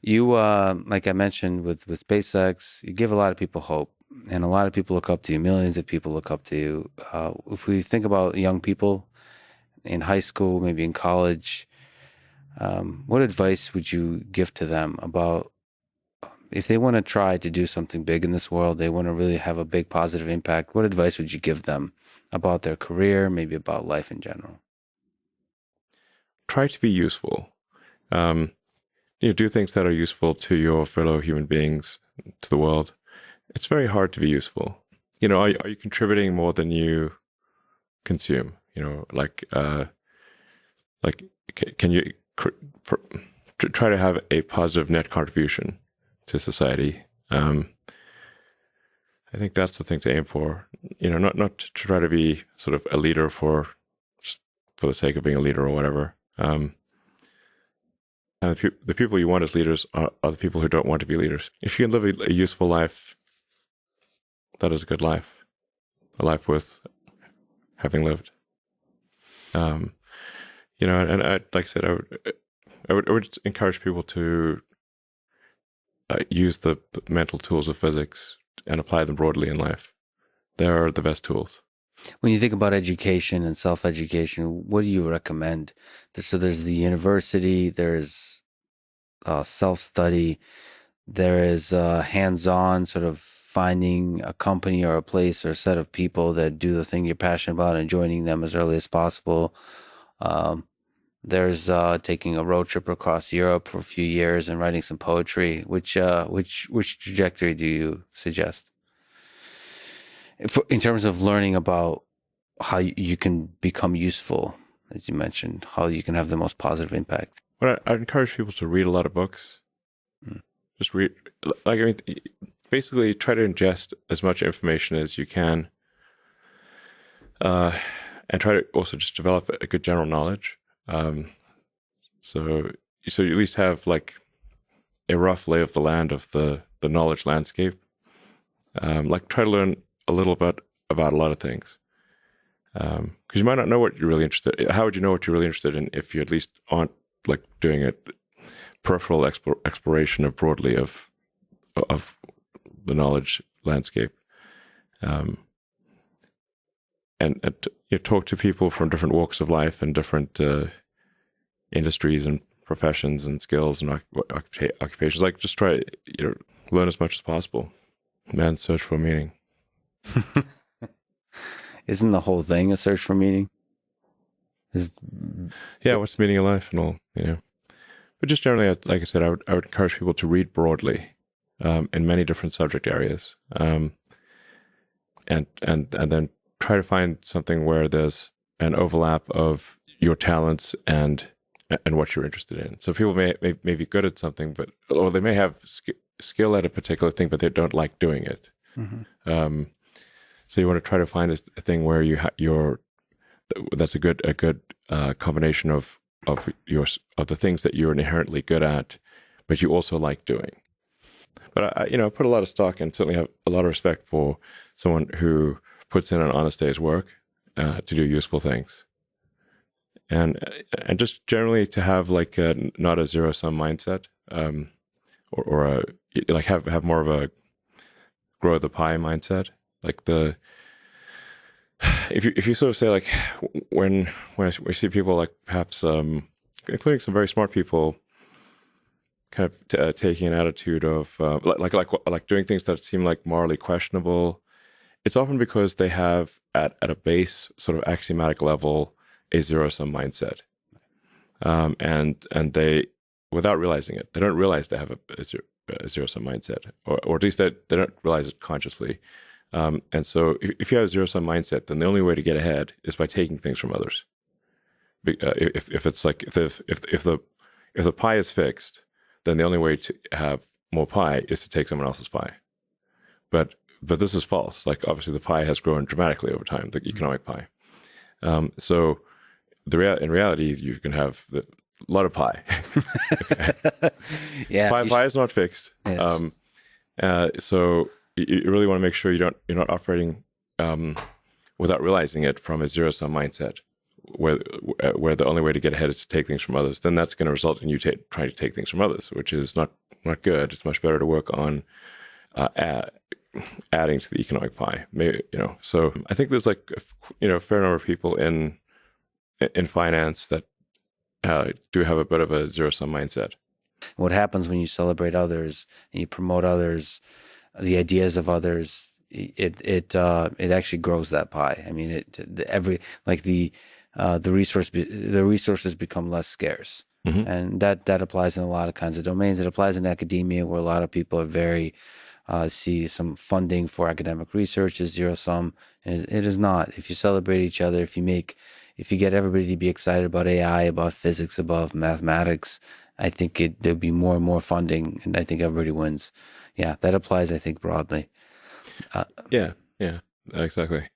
You, like I mentioned with SpaceX, you give a lot of people hope, and a lot of people look up to you. Millions of people look up to you. If we think about young people in high school, maybe in college, what advice would you give to them about if they want to try to do something big in this world, they want to really have a big positive impact? What advice would you give them about their career, maybe about life in general? Try to be useful. Um, do things that are useful to your fellow human beings, to the world. It's very hard to be useful. Are you contributing more than you consume? Like, can you try to have a positive net contribution to society? I think that's the thing to aim for. Not to try to be sort of a leader just for the sake of being a leader or whatever. And the people you want as leaders are the people who don't want to be leaders. If you can live a useful life, that is a good life, a life worth having lived. And like I said, I would encourage people to use the mental tools of physics and apply them broadly in life. They're the best tools. When you think about education and self-education, what do you recommend? So there's the university, there's self-study, there is hands-on sort of finding a company or a place or a set of people that do the thing you're passionate about and joining them as early as possible. There's taking a road trip across Europe for a few years and writing some poetry. Which trajectory do you suggest? In terms of learning about how you can become useful, as you mentioned, how you can have the most positive impact. Well, I'd encourage people to read a lot of books. Just read, basically try to ingest as much information as you can, and try to also just develop a good general knowledge. So you at least have like a rough lay of the land of the knowledge landscape. Try to learn a little bit about a lot of things. Because you might not know what you're really interested in. How would you know what you're really interested in if you at least aren't like doing a peripheral exploration of broadly of the knowledge landscape? And talk to people from different walks of life and different industries and professions and skills and occupations. Like just try learn as much as possible. Man's search for meaning. Isn't the whole thing a search for meaning? Yeah, what's the meaning of life and all, But just generally, like I said, I would encourage people to read broadly in many different subject areas, and then try to find something where there's an overlap of your talents and what you're interested in. So people may be good at something, or they may have skill at a particular thing, but they don't like doing it. Mm-hmm. So you want to try to find a thing where that's a good combination of the things that you're inherently good at, but you also like doing. But I put a lot of stock and certainly have a lot of respect for someone who puts in an honest day's work to do useful things, and just generally to have like not a zero sum mindset, or have more of a grow the pie mindset. Like if you sort of say like when we see people like perhaps including some very smart people kind of taking an attitude of like doing things that seem like morally questionable, it's often because they have at a base sort of axiomatic level a zero sum mindset, and they, without realizing it, they don't realize they have a zero sum mindset, or at least they don't realize it consciously. And so if you have a zero sum mindset, then the only way to get ahead is by taking things from others. If it's like if the pie is fixed, then the only way to have more pie is to take someone else's pie. But this is false. Like obviously the pie has grown dramatically over time, the economic pie. So in reality, you can have a lot of pie. Yeah, pie is not fixed. Yes. So you really want to make sure you're not operating without realizing it from a zero sum mindset, where the only way to get ahead is to take things from others. Then that's going to result in you trying to take things from others, which is not not good. It's much better to work on adding to the economic pie. Maybe, so I think there's like a fair number of people in finance that do have a bit of a zero sum mindset. What happens when you celebrate others and you promote others, the ideas of others, it actually grows that pie. I mean, the resources become less scarce. Mm-hmm. And that applies in a lot of kinds of domains. It applies in academia, where a lot of people are very see some funding for academic research is zero sum, and it is not. If you celebrate each other, if you get everybody to be excited about AI, about physics, about mathematics, I think there'll be more and more funding, and I think everybody wins. Yeah, that applies, I think, broadly. Yeah, exactly.